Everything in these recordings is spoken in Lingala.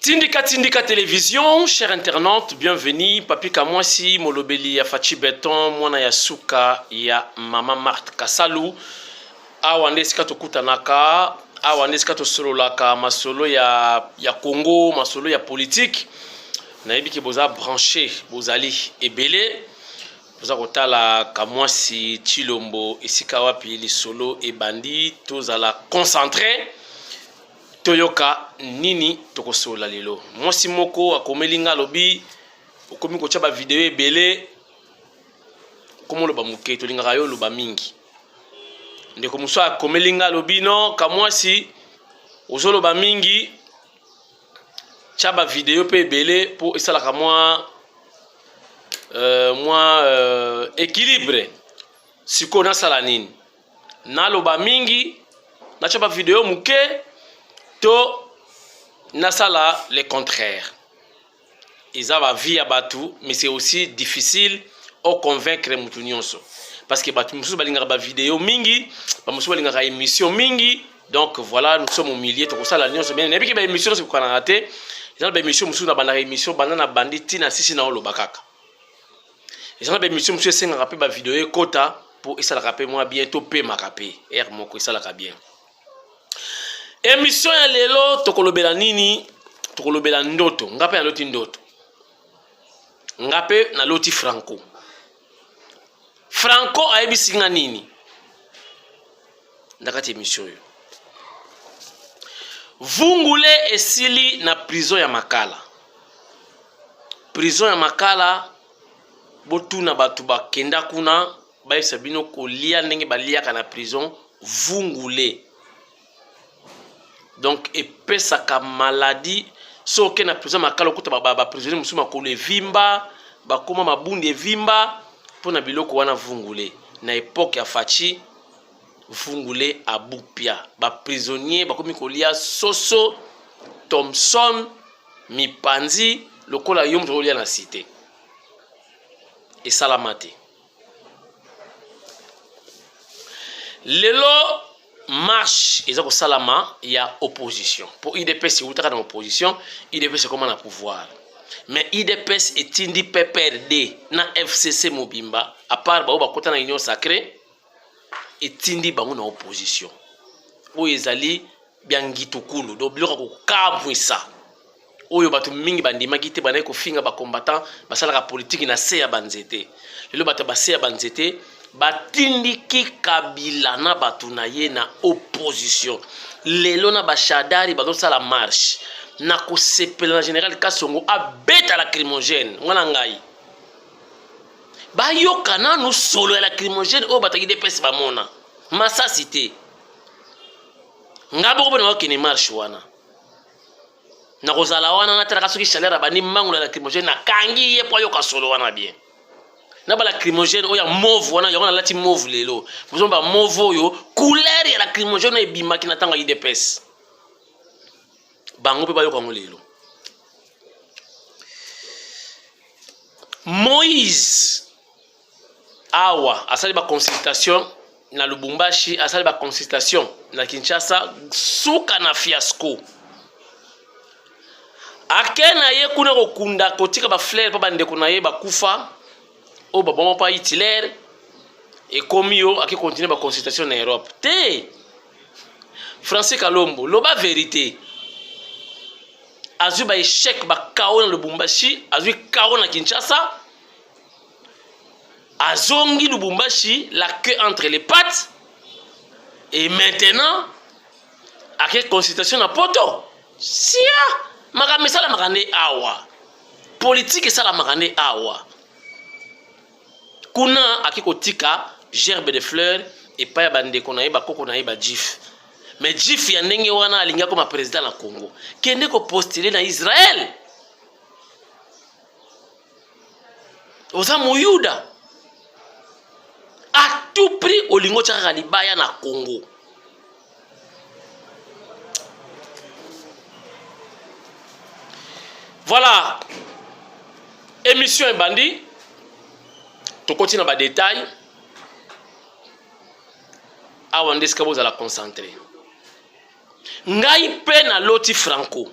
Tindika Télévision, chers internautes, bienvenue. Papi Kamwasi, Molobeli, ya Fachi Beton, Mwana ya Suka, ya Mama Marthe Kasalu. Awande sikato kutanaka, awande sikato solo laka, masolo ya Congo, masolo ya politique. Naibi ki boza branché, bozali ebele. Boza kotala Kamwasi, Chilombo, esika wapi li solo e bandi, tozala concentré. Toyoka nini tokosola lelo mwasi moko akomelinga lobi okomi ko chaba video ebele komo loba muke tolinga yo loba mingi ndeko muso akomelinga lobi no kamwasi ozoloba mingi chaba video pe ebele po esala ka équilibre siko na sala nini na loba mingi na chaba video muke to nasala le contraire. Ils ont vie à Batou, mais c'est aussi difficile au convaincre Moutounionso. Parce que Batou Moussou balinga ba vidéo mingi, ba Moussou balinga émission mingi. Donc voilà, nous sommes au milieu de ça la union c'est bien. N'est pas que ba émission c'est qu'on a raté. Ils ont ba émission Moussou na bana émission banana banditi na sisi na olo bakaka. Ils ont ba émission Moussou c'est ngapé ba vidéo quota pour ça la rapper moi bientôt pe makapé. R moko ça la bien. Émission ya lelo tokolobela nini tokolobela ndoto ngape na loti ndoto ngape na loti Franco ayebisinga nini ndakati émission yo vungule esili na prison ya Makala botuna batu bakenda kuna bayesa bino kolia ndenge baliaka na prison vungule. Donc epesaka maladie so ke na prison Makala kuta ba prisonnier musuma ko le vimba bakoma mabundi evimba pona biloko wana vungule na époque ya Fachi vungule abupia ba prisonnier bakomi kolia soso Thomson mipanzi lokola yom tolia na cité et salamate lelo marche ils ont salama il y a opposition pour IDPS ou dans opposition IDPS comment na pouvoir mais IDPS est indi PPRD na FCC Mobimba à part ba kota na union sacrée est indi bango na opposition o ezali biangitukulu do biloko ko kabwisa oyo batu mingi bandima kite bana ko finga ba combattant basala ka politique na se ya banzete lelo batu ba se ya banzete batindiki Kabila na batu na ye na opposition lelo na bashadari bazosala marche na kosepela na général Kasongo abeta lacrymogène ngana ngai bayoka nanu solo ya lacrymogène oyo bataki depesi bamona masasi te ngabo bona wakene marche wana na kozala wana na tera soki chaleur bani mangu la lacrymogène na kangi ye po yoka solo wana bien na ba lacrymogène oya mauve wana yona lati mauve lelo vous ba mauve yo couleur ya lacrymogène e bimaki na tanga IDPS bango pe ba yoka ngolelo Moïse awa asali ba consultation na Lubumbashi asali ba consultation na Kinshasa suka na fiasco akena ye kuna kokunda kotika ba fleur pa bande kuna ye bakufa o ba bon pa Hitler et comme yo aki continuer ba consultation na Europe te Français Kalombo loba vérité azu ba échec ba kao na Lubumbashi azu kao na Kinshasa azongi Lubumbashi la queue entre les pattes et maintenant aki consultation na poto sia makambe sala makande awa politique sala makande awa kuna akikotika gerbe de fleurs et pa bande kona yeba koko na yeba jif mais jif ya ndenge wana alinga comme président na Congo kende ko postuler na Israël oza moyuda à tout prix olingo chaka libaya na Congo. Voilà, émission est bandit. Tu continues dans les détails. Avant ce que vous allez concentrer. Ngai pe na loti Franco.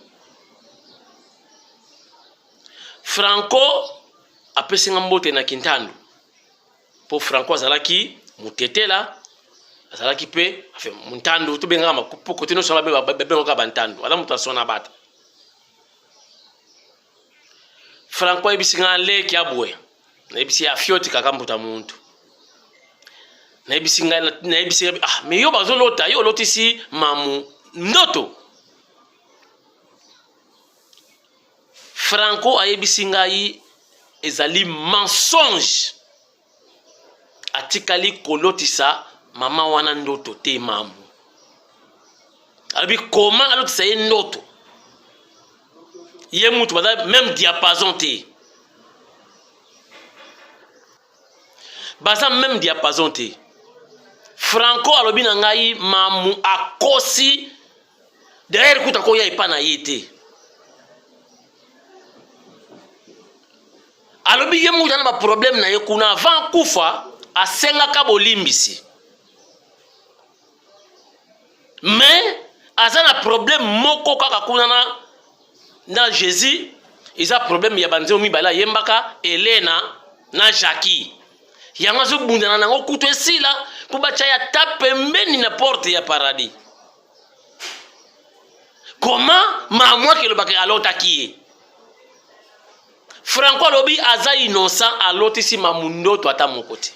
Franco apesi mbote na Kintandu po Franco azalaki mutetela azalaki pe enfin Muntandu to benga po côté no sona benga ka bantandu ala muta sona bata Franco ebisinga leki abwe na ebisi afioti kakambuta muntu na ebisinga me yo bazolota yo lotisi mamu ndoto Franco ayebisinga yi ezali mensonge atikali kolotisa mama wana ndoto te mamu alobi koma alotisa ye ndoto ye mutu baza même diapason te baza même diapason te Franco alobi na ngai mamu akosi derrière kuta ko ya ipana ye te alobi ye mutu na ba problème na ye kuna avant kufa asengaka bolimbisi mais azana problème moko kaka kuna na Jésus isa problème ya banzeo mibala yembaka Elena na Jackie yango azobundana nango kutu esila po bacha ya tapembeni na porte ya paradis comment mamwa kelobaka alotaki ye Franco alobi aza innocent alotisi mamundoto ata mokote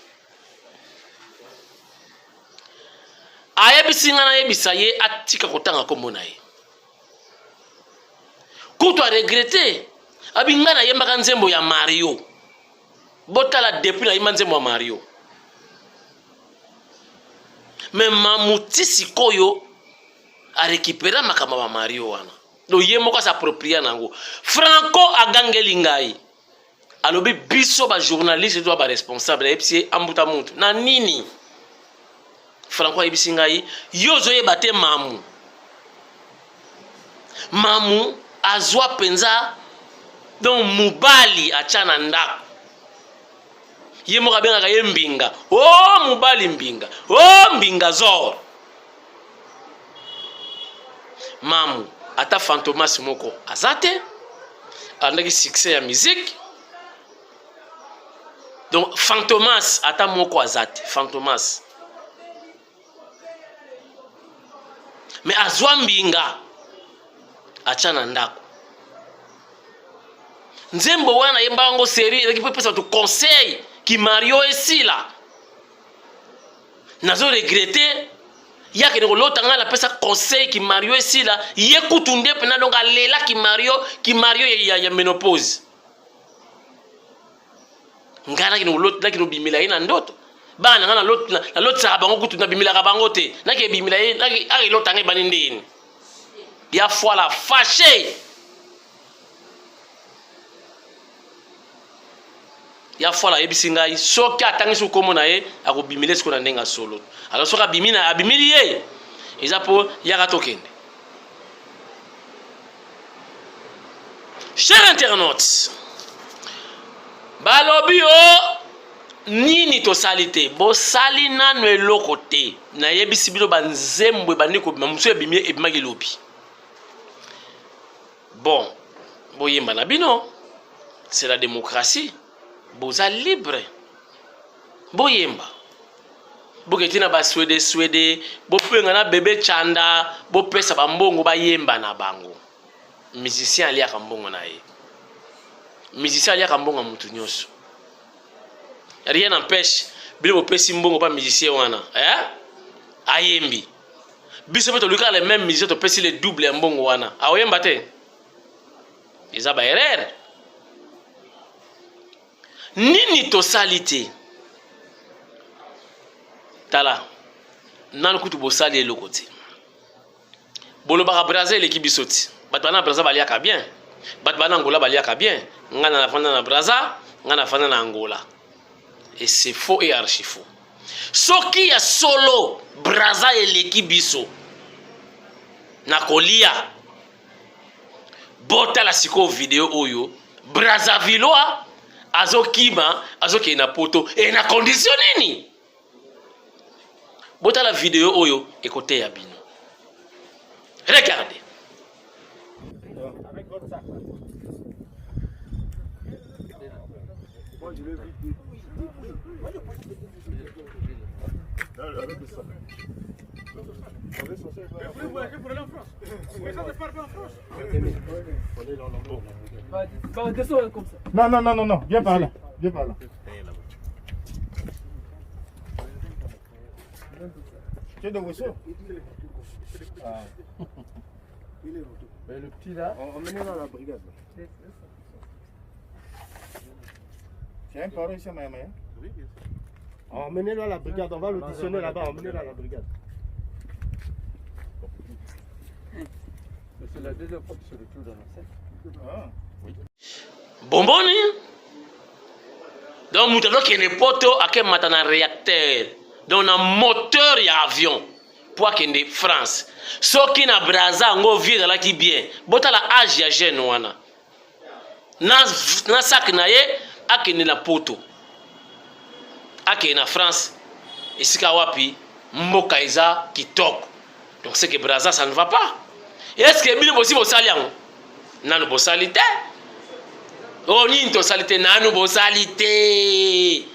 ayebisinga na yebisa ye atika kotanga kombo na ye kutu a regretter abinga na yembaka nzembo ya Mario botala depuis na yemba nzembo ya Mario mais mamutisi koyo a récupérer makamba ba Mario wana do yemoko s'approprier nango Franco agangeli ngai alobi biso ba journaliste to ba responsable epsi ambuta muntu na nini Franco ayebisi ngai yozo yeba te mamu azwa penza donc mubali achana ndako ye moka bengaka ye mbinga oh mubali mbinga oh mbinga zor mamu ata Fantomas moko azate andaki succès ya musique donc Fantomas ata moko azate Fantomas mais azwa mbinga achana ndako nzembo wana yembango série elaki pesa tu conseil ki Mario esila nazo regretter yake ne kolota ngala pesa conseil ki Mario esila ye kutunde pena donc alela ki Mario ya menopause ngana ki no lot laki no bimila ina ndoto bana ngana lot sa bango kutunda bimila ka bango te nake bimila ye nake ari lota ngai bani ndini ya foi la fâché ya foi la ebisinga yi soki atangisu komo na ye akobimile siko na ndenga solo alors soka bimina abimili ye eza po yaka tokende chers internautes balobi o nini tosali te bosali nano eloko te nayebisi bino banzembo ebandi kobima mosusu ebimi ebimaki lobi bon boyemba na bino c'est la démocratie boza libre boyemba boketina ba swede bopenga na bebe chanda bopesa bambongo bayemba na bango musicien aliaka mbongo na ye musicien aliaka mbongo mutu nyonso rien n'empêche bile bopesi mbongo pa musicien wana ayembi biso pe toluka le même musicien topesi le double ya mbongo wana aoyemba te eza ba erreur nini tosali te tala nanu kutu bosali eloko te bolobaka Brazza eleki biso ti bato bana Brazza baliaka bien bato bana Angola baliaka bien nga na fanda na Brazza nga na fanda na Angola et c'est faux et archi faux soki ya solo Brazza eleki biso na kolia botala siko video oyo Brazzavillois azokima azokende na poto et na condition nini botala video oyo écoutez ya bino regardez Non, non, non, non, non, viens par là. Viens par là. Tu es de Wesso? Mais le petit là, emmenez-le dans la brigade. C'est un parent ici à Mayamaya? Oui. Emmenez-le à la brigade, on va l'auditionner là-bas, emmenez-le à la brigade. C'est la deuxième fois que je le trouve dans la scène. Ah, oui. Bomboni? Donc, nous avons un poto avec un réacteur. Donc, un moteur et avion. Pour qu'il y ait France. Ce qui na braza, on vient de là qui bien. Bota la âge ya jeune wana. Na sac na ye, akene na poto. Akene na France. Et si kawapi, mboka iza kitoko. Donc c'est que braza ça ne va pas. Est-ce que bino possible saliango? Nanu bosalite. Oh ninto salite nanu bosalite.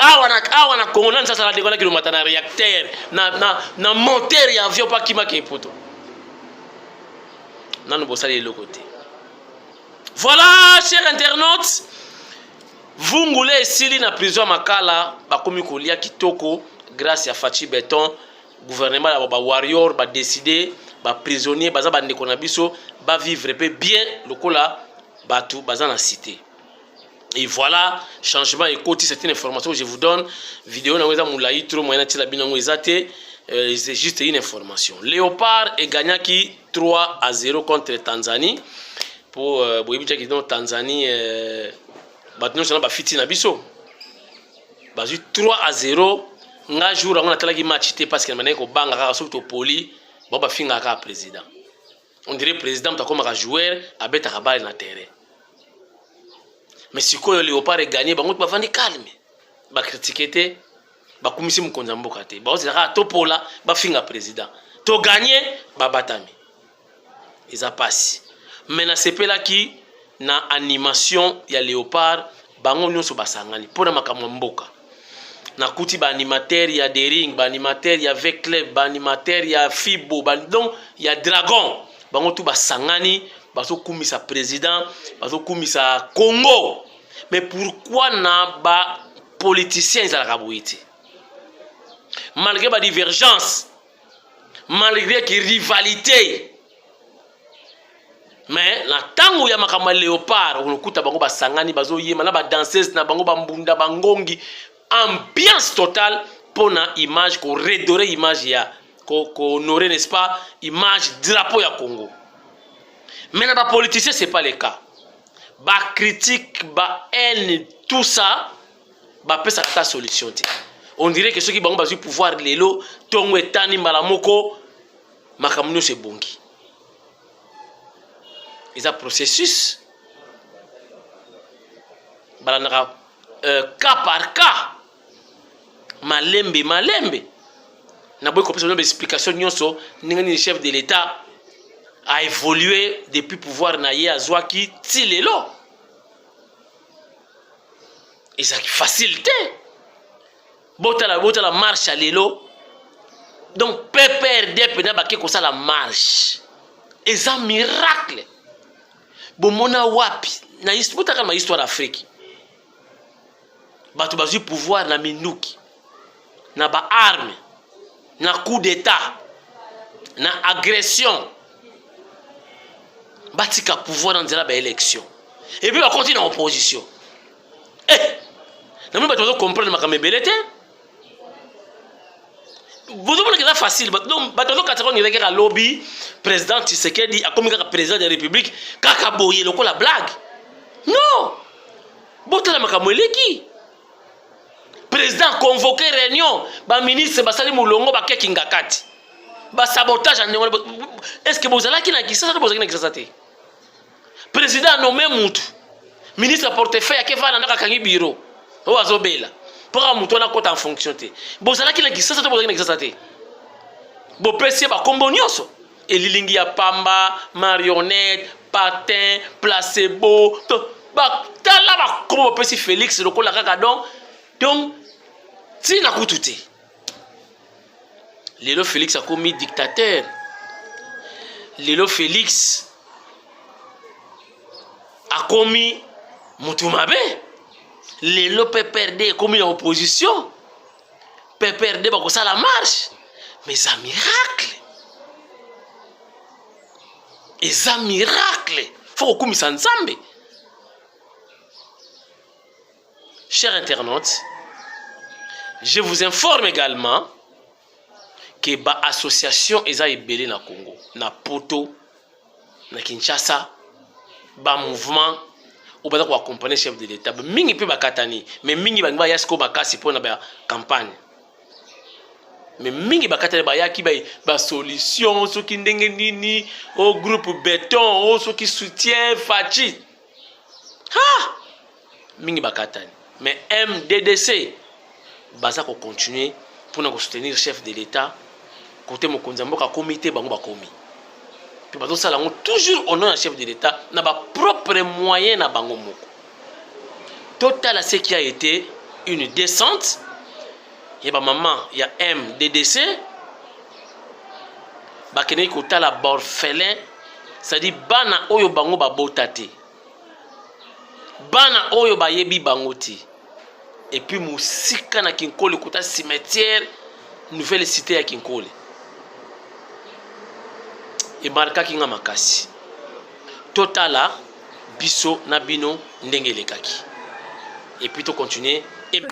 Awa na Congo na sasa la dekola ki mata na réacteur na moteur ya avion pa kima ke poto. Nanu bosali le côté. Voilà, chers internautes. Vungule esili na prison makala bakomi kolia kitoko grâce à Fachi Beton, gouvernement ya ba warrior ba décider ba prisonnier baza ba ndeko na biso ba vivre bien lokola batu baza na cité. Et voilà, changement et côté, c'est une information que je vous donne. Vidéo na weza moulaï trop moyen tila binango ezate, c'est juste une information. Léopard est gagné qui 3-0 contre Tanzanie. Pour boyebi qui dans Tanzanie batno sana ba fiti na biso. Bazu 3-0 nga jour on atala ki match té parce que mané ko banga ka surtout poli ba finga ka président. On dirait président ta comme ka joueur abeta ka balle na terrain. Mais si quoi Léopard est gagné, bah on va vendre calme, bah critiquer, bah commissaire mukonza mboka te, bah on dira to pola, bah finga président, to gagné, bah batami, ils a passé. Mais na CP là qui na animation ya Léopard, bah on nyonso basangani, pour na makamwa mboka. Na kuti ba animateur ya Dering, ba animateur ya Vecleb, ba animateur ya Fibo, bah donc ya Dragon, bah on tout basangani. Baso kumisa président, baso kumisa Congo. Mais pourquoi na ba politiciens ils la malgré ba divergence, malgré que rivalité. Mais la tango ya makama Léopard, on kuta bango ba sangani bazo yema na ba danseuse na bango ba mbunda bangongi, ambiance totale pour na image ko redorer image ya ko honorer n'est-ce pas image drapeau ya Congo. Mais dans les politiciens, ce n'est pas le cas. Ba critique, ba haine, tout ça, ba peut sa solution. On dirait que ceux qui ont le pouvoir, les lots, tongo etani malamoko, makamuno c'est bongi. Ils ont un processus. Balanara, cas par cas. Malembe. N'a pas compris l'explication nyonso, n'ingani chef de l'État. A évolué depuis pouvoir naïe à Zouaki, Tilelo. Et ça facilité. Bota la marche à l'élo. Donc, PPRD, pena baké comme ça la marche. Et ça miracle. Bon, mona wapi. Na histoire d'Afrique. Batu bazu pouvoir na minuki. Na ba arme. Na coup d'état. Na agression. Batika pouvoir dans la élection. Et puis on continue en opposition. Nous devons comprendre ma camébelete. Vous devez que c'est facile. Donc, quand on est à lobby, président Tshisekedi a comme président de la République, kakaboye le la blague. Non. Botala makamweleki. Président convoqué réunion, ba ministre basali mulongo ba kekingakati. Ba sabotage en est-ce que vous allez qui na kisa ça vous allez kisa te? Président nommé mutu. Ministre portefeuille akeva na kangi bureau. O azobela. Pour un mutu na kota en fonction te. Vous allez qui na kisa ça vous allez kisa te? Bo pesi ba kombo nyonso. Elilingi ya pamba, marionnette, patin, placebo, batala bakoma bapesi Félix lokola kaka donc tina kutu te lelo Félix akomi dictateur lelo Félix akomi mutu mabe lelo PPRD akomi na opposition PPRD bakosala marche mais ça miracle eza miracle faut kokumisa nzambe. Chers internautes, je vous informe également que ba association eza ebele na Congo, na Poto, na Kinshasa, ba mouvement ou ba ko accompagner chef de l'État. Mingi pe bakatani, mais mingi ba ngba yasko bakasi pour na ba campagne. Mais mingi bakatani ba yaki ba solution soki ndenge nini au groupe béton, au soki soutien Fachi. Ha! Mingi bakatani. Mais MDDC, baza ko continuer pour nous soutenir le chef de l'État. Côté mon konzamboka comité bango ba komi. Puis bazo sala toujours au nom du chef de l'État na ba propre moyen na bango moko. Total ce qui a été une descente. Il y a maman, il y a MDDC. Ba kene ko tala borfelin, c'est-à-dire bana oyo bango ba botate. Bana oyo ba yebi bango ti. Et puis musika na Kinkole kota cimetière nouvelle cité ya Kinkole. Et marka kinga makasi. Totala biso na bino ndenge lekaki. Et puis to continuer et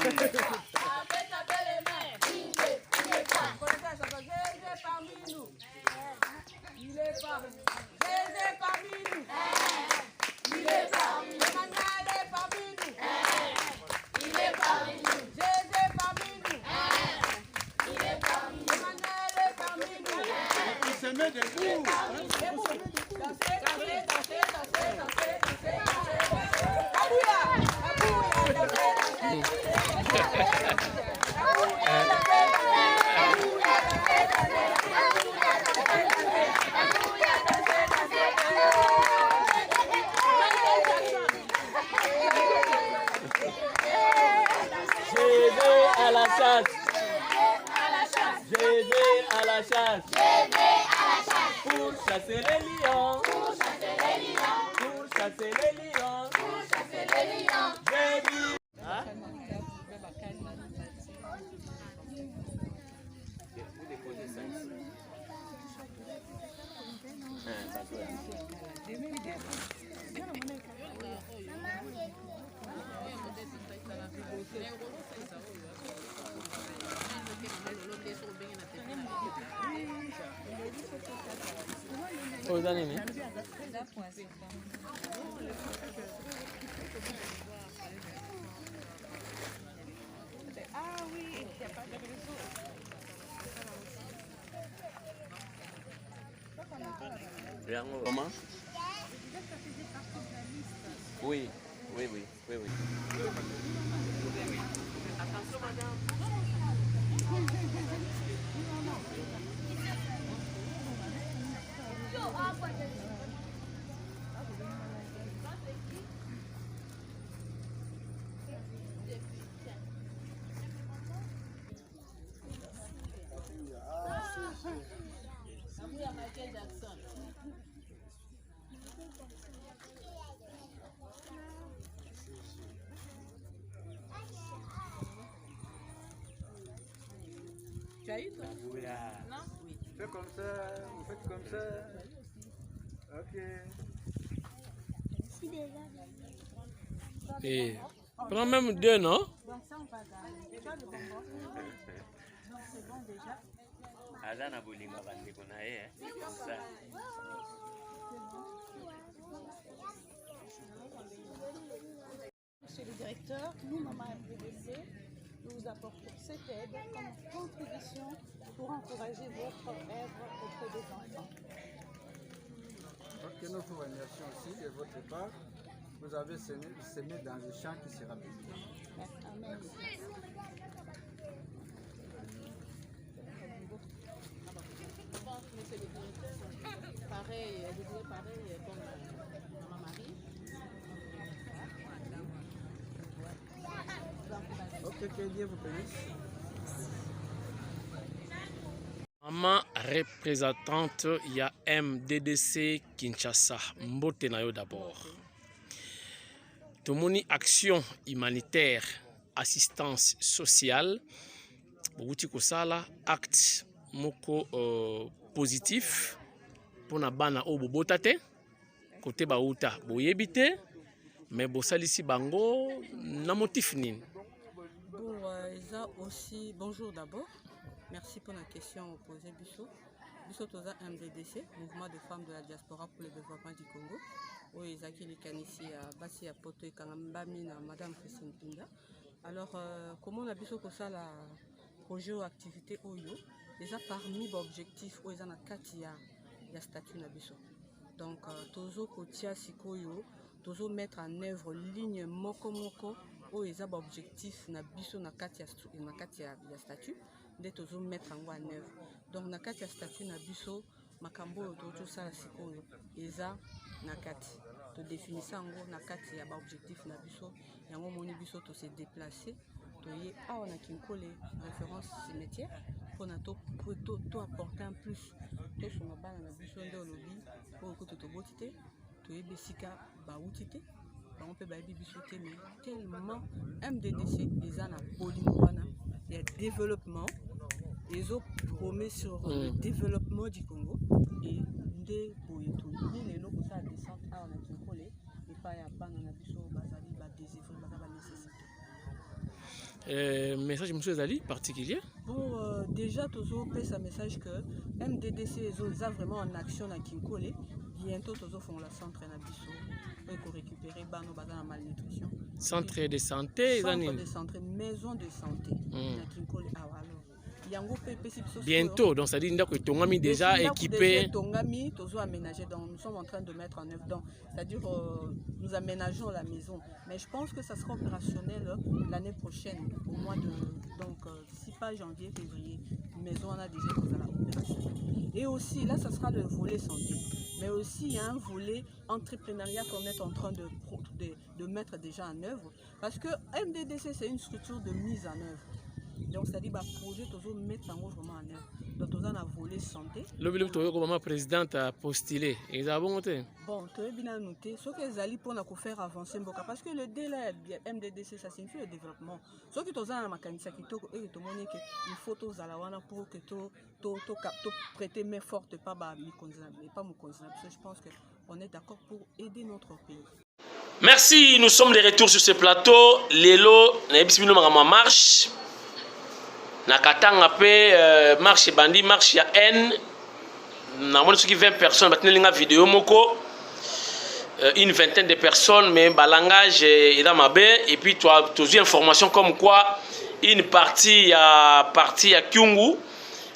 à la chasse. Je vais à la chasse. Pour chasser les lions. Pour chasser les lions. J'ai dit. Aux années. Comment? Oui. Attention, madame. Tu as eu toi? Non? Oui. Fais comme ça, vous faites comme ça. Ok. et prends même deux, non? Donc ça on va garder. Tu as le bonbon? Donc c'est bon déjà. Azana bolinga bandeko na ye comme ça. Monsieur le directeur, nous, Maman MDDC, nous vous apportons cette aide comme contribution pour encourager votre œuvre auprès des enfants. Ok, nous vous remercions aussi de votre part. Vous avez semé dans le champ qui sera béni. Amen. Monsieur le directeur, pareil comme Maman Marie. Que Dieu vous bénisse. Maman représentante, il y a MDDC Kinshasa. Mbote na yo d'abord. Tomoni action humanitaire, assistance sociale. Bouti kosala acte moko positif pour na bana o bobotate côté bauta boyebite mais bosalisi bango na motif nini. Bon, Isa aussi, bonjour d'abord. Merci pour la question posée, Bissot. Bissot Toza MDDC, Mouvement de femmes de la diaspora pour le développement du Congo. Où Isa qui est ici à Bassi à Poto et Kangambami, Madame Christine Pinda. Alors, comment on a Bissot pour ça, la projet ou activité Oyo, déjà parmi les objectifs, où ils ont un statut na Bissot. Donc, Tozo Kotia Sikoyo, Tozo mettre en œuvre ligne Moko Moko, où ils ont objectif na Bissot na Katia statut. De toujours mettre en œuvre. Donc, na kati ya statut na biso, makambo ototo sala sikoyo, eza na kati. To définissa ngo na kati ya ba objectif na biso, yango moni biso to se déplacer, to ye awa na kinkole référence cimetière, pour na to apporter un plus. To so na bana na biso nde olobi, pour que to botite, to ye besika ba outite, ba on peut ba biso te mais tellement MDDC eza na bolingo wana. Il y a développement, ils ont promis sur le développement du Congo et des poétos. Les locaux ça descend à la Kinkole et pas à Banana Bisso, Bazali, Badésir, Bazaba nécessité. Message M. Zali particulier? Bon, déjà, toujours fait ce message que MDDC est vraiment en action à Kinkole. Bientôt, tous font la centre à Bisso pour récupérer Bano Bazana malnutrition. Centre de santé, centre de santé, maison de santé. Bientôt, donc ça dit que Tongami déjà équipé. Tongami, toujours aménagé. Donc nous sommes en train de mettre en œuvre. C'est-à-dire nous aménageons la maison. Mais je pense que ça sera opérationnel l'année prochaine, au mois de si pas janvier, février. Maison on a déjà opérationnel. Et aussi là, ça sera le volet santé. Mais aussi il y a un volet entrepreneuriat qu'on est en train de mettre déjà en œuvre. Parce que MDDC, c'est une structure de mise en œuvre. Donc, c'est-à-dire que le projet toujours mettre en œuvre. Donc, on a volé santé. Le président a postulé. Ils ont monté. Bon, tu as bien noté. Ce qu'ils allaient pour faire avancer. Parce que le délai MDDC, ça signifie le développement. Ce qui est un mécanisme qui il faut que pour que tu prêter main forte, pas mon continent. Je pense qu'on est d'accord pour aider notre pays. Merci, nous sommes de retour sur ce plateau. Lelo, na marche. Nakatanga pe marche bandi marche ya N. Na moni soki 20 personnes batnelinga vidéo moko. Une vingtaine de personnes mais balangage est dans ma baie et puis tu as une information comme quoi une partie à Kyungu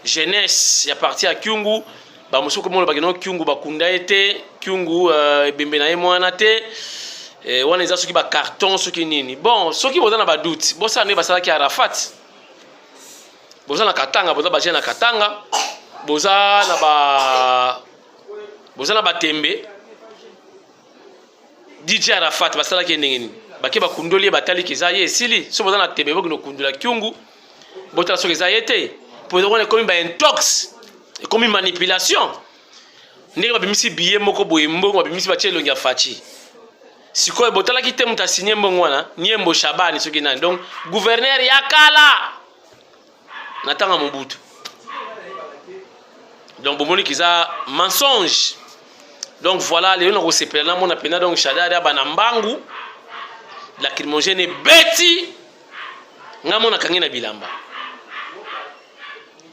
jeunesse ya partie à Kyungu ba musuko mo ba kino Kyungu ba kunda ete Kyungu ebembe na mwana te wana eza soki ba carton soki nini bon soki boza na ba doute bosa ne basala ki Arafat boza na Katanga boza ba na Katanga boza na ba tembe DJ Arafat basala ki ndengeni bake bakundoli batali kizaye esili so boza na tembe bokino kundula Kyungu botala soki zaye te pour on est comme ba intox et comme une manipulation ndenge babimisi billet moko boye mbongo babimisi batie longi ya fachi sikoyo botala ki te muta signer mbongo wana Niembo Shabani soki nani donc gouverneur yakala natanga Mobutu donc bomoni kiza mensonge donc voilà les on recépela na mona pena donc Shadada banambangu lacrymogène beti ngamona kangina bilamba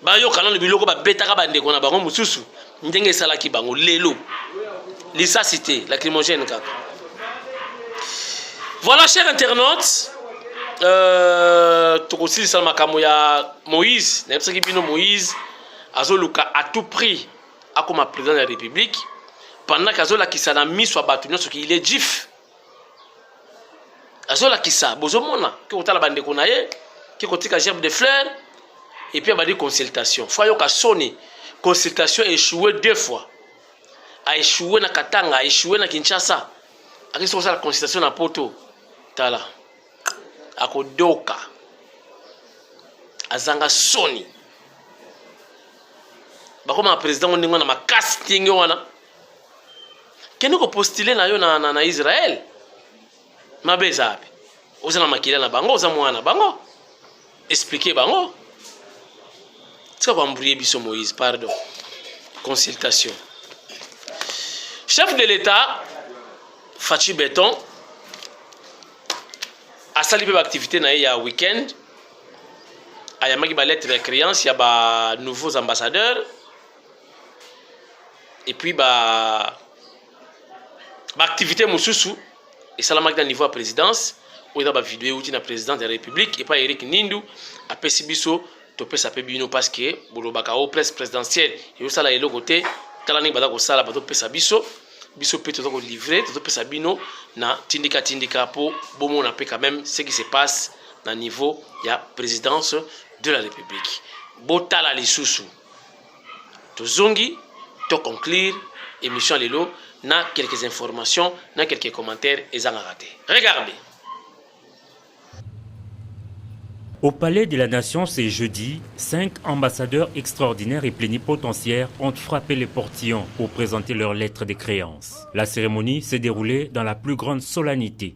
bayo kalon biloko ba betaka bandeko na bango mususu ndenge salaki bango lelo lisa cité lacrymogène kaka. Voilà chers internautes tokosi sala makambo ya Moïse na yebisaki bino Moïse azoluka à tout prix akoma président de la République pendant qu'azolakisa na miso bato nyonso ki il est jif azolakisa bozomona ke kotala bandeko na ye ke kotika gerbe de fleurs et puis abadi consultation fois yoka soni consultation échoué 2 fois a échoué na Katanga a échoué na Kinshasa akiso la consultation na poto tala akodoka azanga soni bakoma président ndingo na makasi tingi wana kende ko postuler na yo na Israël mabeza api oza na makila na bango oza mwana bango expliquer bango tika bambrouiller biso Moïse pardon consultation chef de l'État Fachi Beton asali pe activité na ya week-end ayamaki ba lettre de créance ya ba nouveaux ambassadeurs et puis ba activité mosusu et salamaki na niveau à présidence ou dans ba vidéo outi na président de la République et pas Eric Nindu apesi biso topesa pe bino parce que bolobaka au presse présidentielle et au sala elo côté kala ni bada ko sala ba topesa biso pe to ko livrer to pesa bino na tindika po bomo na pe quand même ce qui se passe na niveau ya présidence de la République botala lisusu to zongi to conclure émission lelo na quelques informations na quelques commentaires ezanga raté regardez. Au Palais de la Nation, ce jeudi, 5 ambassadeurs extraordinaires et plénipotentiaires ont frappé les portillons pour présenter leurs lettres de créance. La cérémonie s'est déroulée dans la plus grande solennité.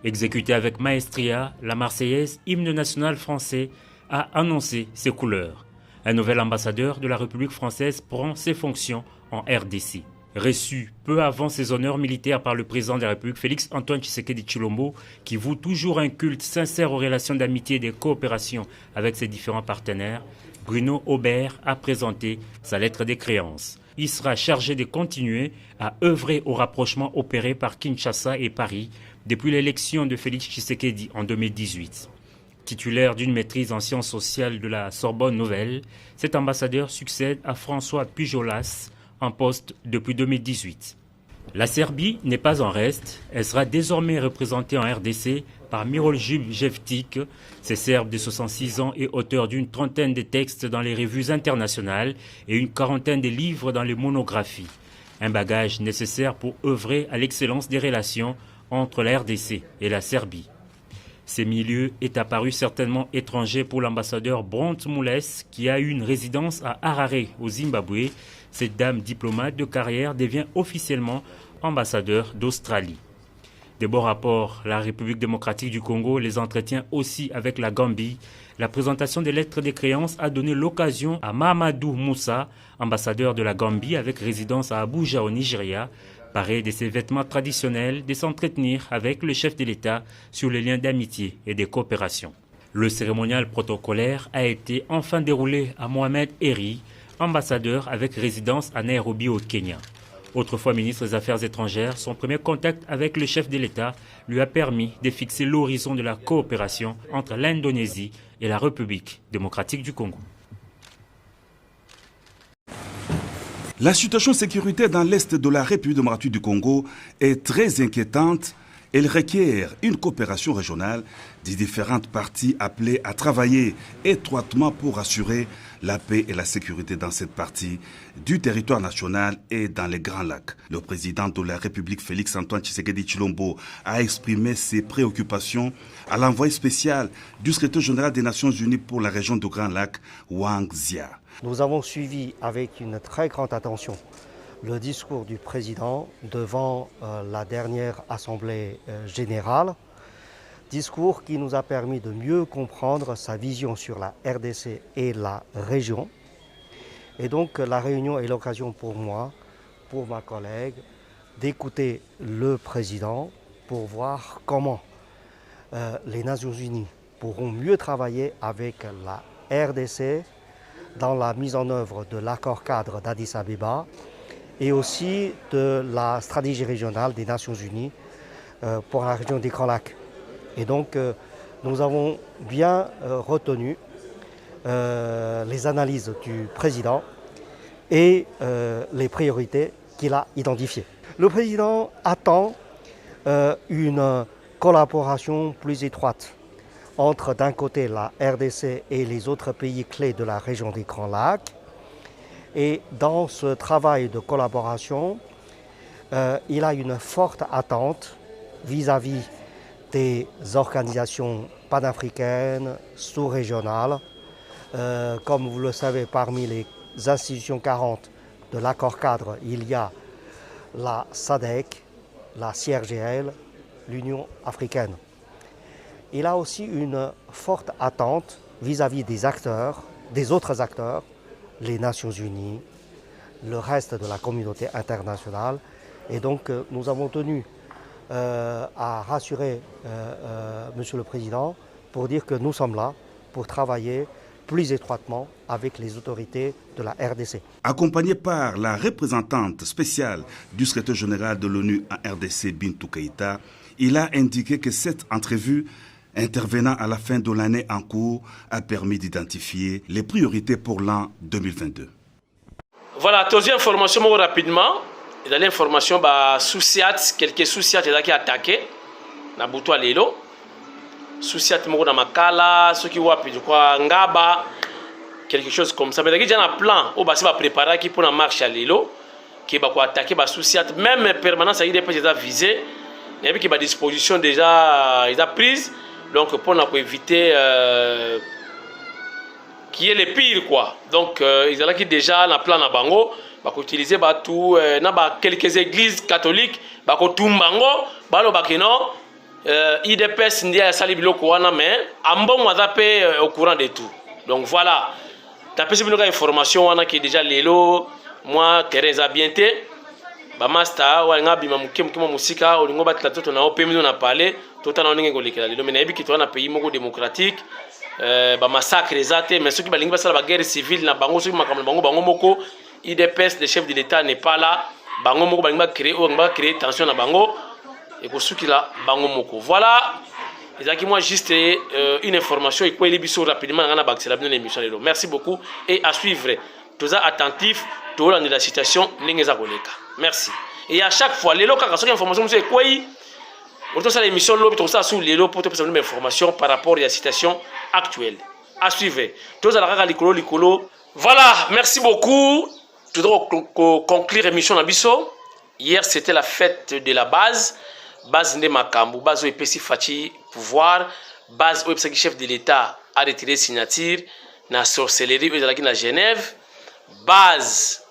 Exécutée avec maestria, la Marseillaise, hymne national français, a annoncé ses couleurs. Un nouvel ambassadeur de la République française prend ses fonctions en RDC. Reçu peu avant ses honneurs militaires par le président de la République, Félix Antoine Tshisekedi Tshilombo, qui voue toujours un culte sincère aux relations d'amitié et de coopération avec ses différents partenaires, Bruno Aubert a présenté sa lettre de créance. Il sera chargé de continuer à œuvrer au rapprochement opéré par Kinshasa et Paris depuis l'élection de Félix Tshisekedi en 2018. Titulaire d'une maîtrise en sciences sociales de la Sorbonne Nouvelle, cet ambassadeur succède à François Pujolas, en poste depuis 2018. La Serbie n'est pas en reste, elle sera désormais représentée en RDC par Miroljub Jevtic, c'est serbe de 66 ans et auteur d'une trentaine de textes dans les revues internationales et une quarantaine de livres dans les monographies. Un bagage nécessaire pour œuvrer à l'excellence des relations entre la RDC et la Serbie. Ce milieu est apparu certainement étranger pour l'ambassadeur Bront Moules qui a eu une résidence à Harare au Zimbabwe. Cette dame diplomate de carrière devient officiellement ambassadeur d'Australie. De bons rapports, la République démocratique du Congo les entretient aussi avec la Gambie. La présentation des lettres de créance a donné l'occasion à Mahamadou Moussa, ambassadeur de la Gambie avec résidence à Abuja au Nigeria, paré de ses vêtements traditionnels, de s'entretenir avec le chef de l'État sur les liens d'amitié et de coopération. Le cérémonial protocolaire a été enfin déroulé à Mohamed Eri, ambassadeur avec résidence à Nairobi au Kenya. Autrefois ministre des Affaires étrangères, son premier contact avec le chef de l'État lui a permis de fixer l'horizon de la coopération entre l'Indonésie et la République démocratique du Congo. La situation sécuritaire dans l'est de la République démocratique du Congo est très inquiétante. Elle requiert une coopération régionale des différentes parties appelées à travailler étroitement pour assurer la paix et la sécurité dans cette partie du territoire national et dans les Grands Lacs. Le président de la République, Félix Antoine Tshisekedi Tshilombo, a exprimé ses préoccupations à l'envoyé spécial du secrétaire général des Nations Unies pour la région du Grand Lac, Wang Zia. Nous avons suivi avec une très grande attention le discours du président devant la dernière Assemblée générale, discours qui nous a permis de mieux comprendre sa vision sur la RDC et la région. Et donc la réunion est l'occasion pour moi, pour ma collègue, d'écouter le président pour voir comment les Nations Unies pourront mieux travailler avec la RDC dans la mise en œuvre de l'accord cadre d'Addis Abeba et aussi de la stratégie régionale des Nations Unies pour la région des Grands Lacs. Et donc nous avons bien retenu les analyses du président et les priorités qu'il a identifiées. Le président attend une collaboration plus étroite entre d'un côté la RDC et les autres pays clés de la région des Grands Lacs. Et dans ce travail de collaboration, il a une forte attente vis-à-vis des organisations panafricaines, sous-régionales. Comme vous le savez, parmi les institutions 40 de l'accord cadre, il y a la SADC, la CIRGL, l'Union africaine. Il a aussi une forte attente vis-à-vis des acteurs, des autres acteurs, les Nations Unies, le reste de la communauté internationale. Et donc nous avons tenu à rassurer Monsieur le Président pour dire que nous sommes là pour travailler plus étroitement avec les autorités de la RDC. Accompagné par la représentante spéciale du secrétaire général de l'ONU en RDC, Bintou Keïta, il a indiqué que cette entrevue intervenant à la fin de l'année en cours a permis d'identifier les priorités pour l'an 2022. Voilà, deuxième information rapidement. Il y a l'information quelques souciats qui attaqué na Boutoua Lelo. Souciat moko na makala, ceux qui wapi je crois ngaba, quelque chose comme ça. Mais il y a un plan où va préparer qui pour la marche à Lelo, qui va attaquer ba souciat même permanence il est déjà visé. Il y a qui ba disposition déjà ils a prise donc pour éviter qui est le pire quoi. Donc ils ont qui déjà na plan na bango va utiliser ba tout na ba quelques églises catholiques ba ko tumbango ba lo ba keno IDPS ndia sali biloko wana mais ambon wazape au courant de tout. Donc voilà. Tapez sur une information wana qui est déjà lelo moi Teresa Bienté ba master wa nga bima muke musika olingo batla toto na opemi na parler tota na ndenge kolekela lelo mais na yebi ki to na pays moko démocratique ba massacre ezate mais ceux qui balingi basala ba guerre civile na bango ceux qui makambo bango bango moko IDPS le chef de l'état n'est pas là bango moko balingi créer tension na bango et pour ceux qui la bango moko voilà et moi juste une information et quoi les biso rapidement on a accès à l'émission lelo merci beaucoup et à suivre tous attentifs tout dans la citation n'engeza koleka merci et à chaque fois lelo kaka soki information c'est quoi on tourne ça l'émission lobby tout ça sous lelo pour te passer une information par rapport à la citation actuelle à suivre tous à la kaka likolo voilà merci beaucoup tout dois conclure l'émission na biso hier c'était la fête de la base de Makambu, base où EPC Fachi pouvoir, base où le chef de l'État a retiré signature, na sorcellerie où il la Genève, base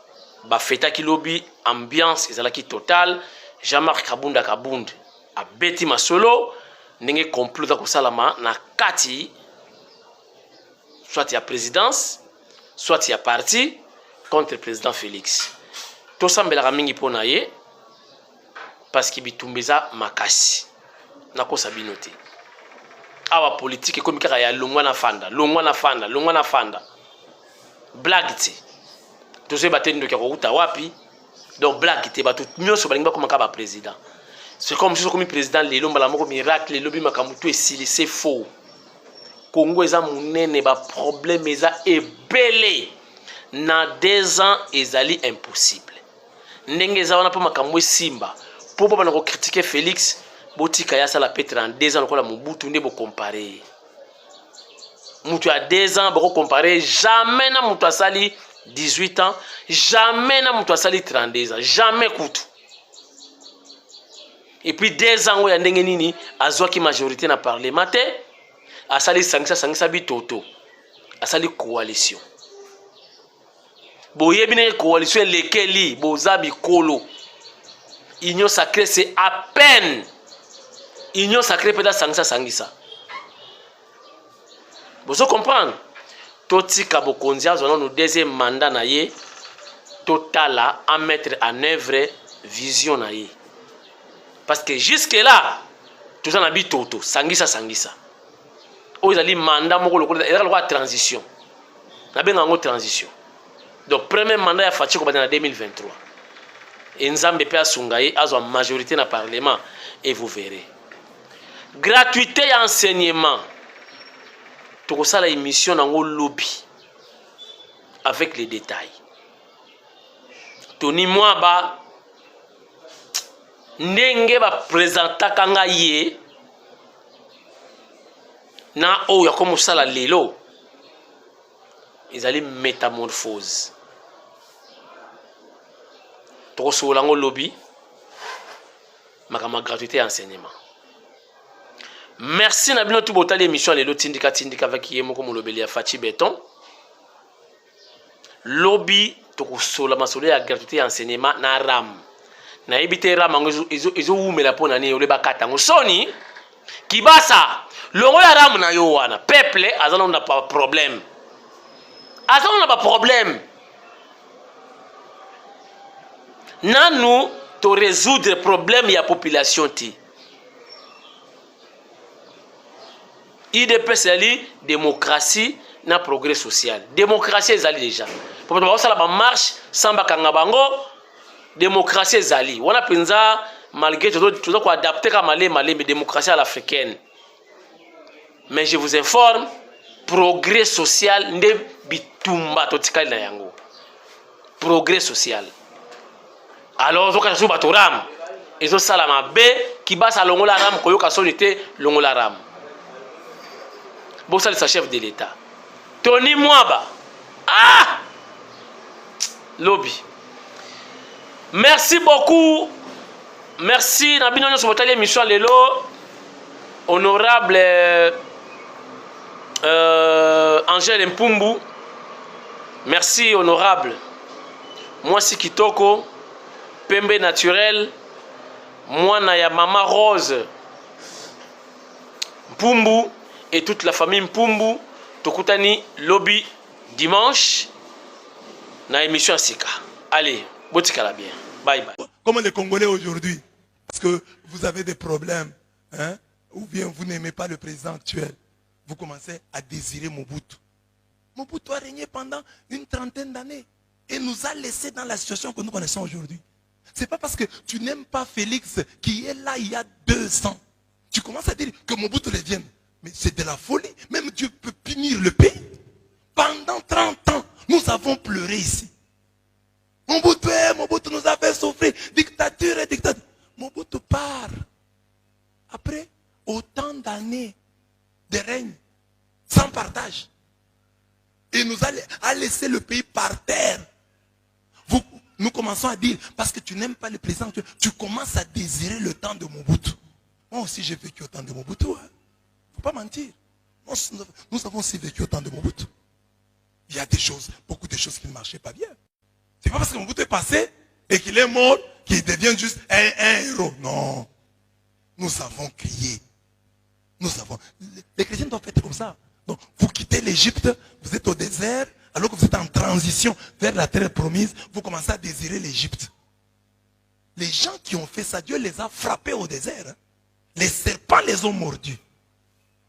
ba feta ki lobby ambiance ezalaki total, Jean-Marc Kabunda a beti masolo, nenge complot da kosalama na kati soit il y a présidence, soit il y a parti contre le président Félix. Tout ça mbela mingi pona ye parce que bitumbeza makasi nakosa binote awa politique comme kaka ya longwa na fanda blague te tozo batendo ki kokuta wapi donc blague te batu nyoso balinga comme ka ba président c'est comme si comme président lelo mbala moko miracle lobi makambu to esili c'est faux Congo eza munene ba problème eza ebele na 2 ans ezali impossible ndenge eza wana po makambu simba pour pas critiquer Félix botika ya sala petre en 2 ans lokola Mobutu nde bo comparer mutu a 2 ans bo comparer jamais na mutu asali 18 ans jamais na mutu asali 32 ans jamais kutu et puis 2 ans ya ndenge nini azwaki majorité na parlement te asali sangisa bitoto asali coalition boyebi na coalition lekeli bozabi kolo Union sacrée, c'est à peine. Union sacrée peut être sangisa. Vous comprenez? Toti Kabokonzia, nous deuxième mandat naïe, total à mettre en œuvre vision naïe. Parce que jusque là, tout ça n'a pas toto, sangisa. Oh, ils ont dit mandat, il y a la transition. Il y a une transition. Donc, premier mandat, il y a en 2023. Et Nzambe pe asungaye azo majorité na parlement et vous verrez gratuité et enseignement to ko sala émission nango lobby avec les détails Tony Mwaba ndenge ba présenta kanga ye na o ya comme sala lelo ils allaient métamorphose Tokosolango lobby, ma gratuité et enseignement. Merci Nabino Toubota l'émission les lots tindika avec Yemo comme Molobeli à Fachi Béton. Lobby tokosola masolo ya gratuité enseignement na ram. Na ebité ram ezo umela pona ni ole bakata ngosoni kibasa longo ya ram na yo wana peuple azana na pas problème. Azana na pas problème. Nanu to résoudre problème ya population ti. IDP c'est la démocratie na progrès social. Démocratie ezali déjà. Pour que ça la marche sans bakanga bango démocratie ezali. Wana penza malgré tout quoi adapter comme malé mais démocratie à l'africaine. Mais je vous informe progrès social nde bitumba totikali na yango. Progrès social. Alors zoka su batoram ezo sala mabe kibasa longola ram koyoka sonité longola ram. Bon, ça, c'est le chef de l'État. Tony Mwaba. Ah! Lobby. Merci beaucoup. Merci. Nabino sur votre émission Lelo. Honorable Angèle Mpumbu. Merci, honorable. Moi, si Kitoko. Pembe naturel. Moi, Naya Mama Rose. Mpumbu. Et toute la famille Mpumbu, Tokutani, lobby, dimanche, na émission Sika. Allez, botikala bien. Bye bye. Comme les Congolais aujourd'hui, parce que vous avez des problèmes, hein, ou bien vous n'aimez pas le président actuel, vous commencez à désirer Mobutu. Mobutu a régné pendant une trentaine d'années et nous a laissés dans la situation que nous connaissons aujourd'hui. C'est pas parce que tu n'aimes pas Félix qui est là il y a 2 ans. Tu commences à dire que Mobutu revienne. Mais c'est de la folie. Même Dieu peut punir le pays. Pendant 30 ans, nous avons pleuré ici. Mobutu nous a fait souffrir. Dictature et dictature. Mobutu part. Après autant d'années de règne, sans partage. Et nous a laissé le pays par terre. Nous commençons à dire, parce que tu n'aimes pas le président, tu commences à désirer le temps de Mobutu. Moi aussi j'ai vécu au temps de Mobutu. Hein. Faut pas mentir. Nous avons aussi vécu au temps de Mobutu. Il y a des choses, beaucoup de choses qui ne marchaient pas bien. C'est pas parce que Mobutu est passé et qu'il est mort qu'il devient juste un héros. Non. Nous avons crié. Les chrétiens doivent être comme ça. Donc, vous quittez l'Égypte, vous êtes au désert, alors que vous êtes en transition vers la terre promise, vous commencez à désirer l'Égypte. Les gens qui ont fait ça, Dieu les a frappés au désert. Hein. Les serpents les ont mordus.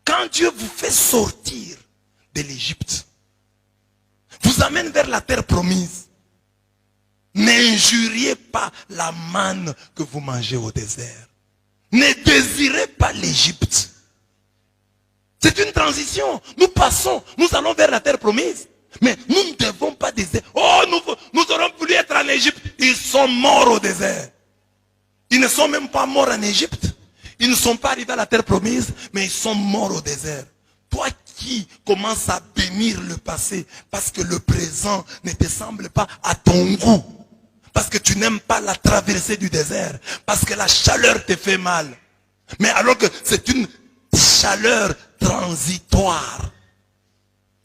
Quand Dieu vous fait sortir de l'Égypte, vous amène vers la terre promise, n'injuriez pas la manne que vous mangez au désert. Ne désirez pas l'Égypte. C'est une transition. Nous passons, nous allons vers la terre promise. Mais nous ne devons pas désirer. Oh, nous aurons voulu être en Égypte. Ils sont morts au désert. Ils ne sont même pas morts en Égypte. Ils ne sont pas arrivés à la terre promise, mais ils sont morts au désert. Toi qui commences à bénir le passé parce que le présent ne te semble pas à ton goût, parce que tu n'aimes pas la traversée du désert, parce que la chaleur te fait mal. Mais alors que c'est une chaleur transitoire,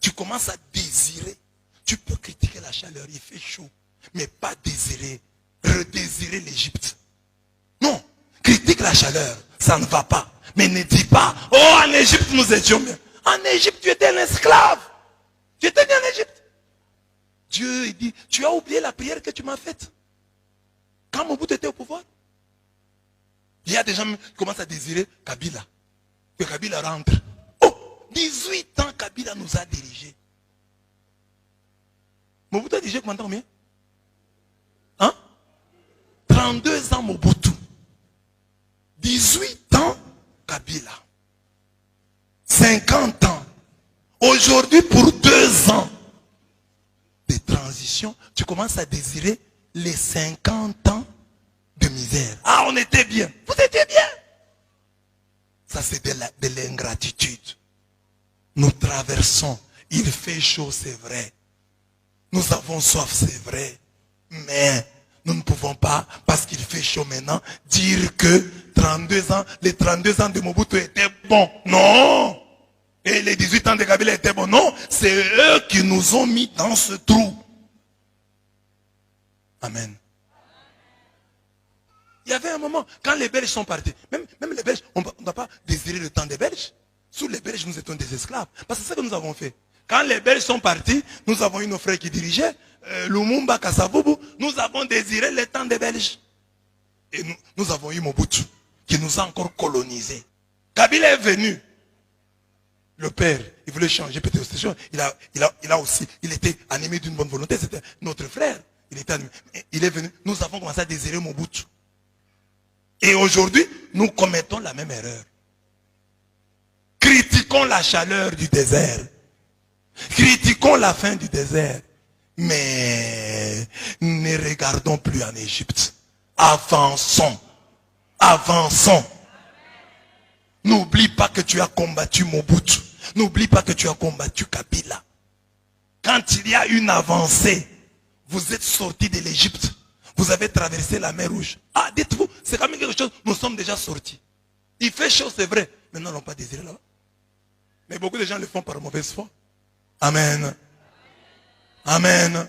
tu commences à désirer. Tu peux critiquer la chaleur, il fait chaud, mais pas désirer, redésirer l'Égypte. Non, critique la chaleur. Ça ne va pas. Mais ne dis pas, oh, en Égypte, nous étions bien. En Égypte, tu étais un esclave. Tu étais bien en Égypte. Dieu, il dit, tu as oublié la prière que tu m'as faite. Quand Mobutu était au pouvoir. Il y a des gens qui commencent à désirer Kabila. Que Kabila rentre. Oh, 18 ans, Kabila nous a dirigés. Mobutu a dirigé combien? Hein? 32 ans, Mobutu. 18 ans, Kabila. 50 ans. Aujourd'hui, pour 2 ans de transition, tu commences à désirer les 50 ans de misère. Ah, on était bien. Vous étiez bien. Ça, c'est de l'ingratitude. Nous traversons. Il fait chaud, c'est vrai. Nous avons soif, c'est vrai. Mais nous ne pouvons pas, parce qu'il fait chaud maintenant, dire que 32 ans, les 32 ans de Mobutu étaient bons. Non. Et les 18 ans de Kabila étaient bons. Non, c'est eux qui nous ont mis dans ce trou. Amen. Il y avait un moment, quand les Belges sont partis, même les Belges, on ne doit pas désirer le temps des Belges. Sous les Belges, nous étions des esclaves. Parce que c'est ce que nous avons fait. Quand les Belges sont partis, nous avons eu nos frères qui dirigeaient, Lumumba, Kasavubu, nous avons désiré le temps des Belges. Et nous avons eu Mobutu, qui nous a encore colonisés. Kabila est venu. Le père, il voulait changer peut-être de station. Il était animé d'une bonne volonté. C'était notre frère. Il est venu. Nous avons commencé à désirer Mobutu. Et aujourd'hui, nous commettons la même erreur. Critiquons la chaleur du désert. Critiquons la faim du désert. Mais ne regardons plus en Égypte. Avançons. Avançons. N'oublie pas que tu as combattu Mobutu. N'oublie pas que tu as combattu Kabila. Quand il y a une avancée, vous êtes sortis de l'Égypte. Vous avez traversé la mer Rouge. Ah, dites-vous, c'est quand même quelque chose, nous sommes déjà sortis. Il fait chaud, c'est vrai, mais nous n'allons pas désirer là-bas. Mais beaucoup de gens le font par mauvaise foi. Amen. Amen.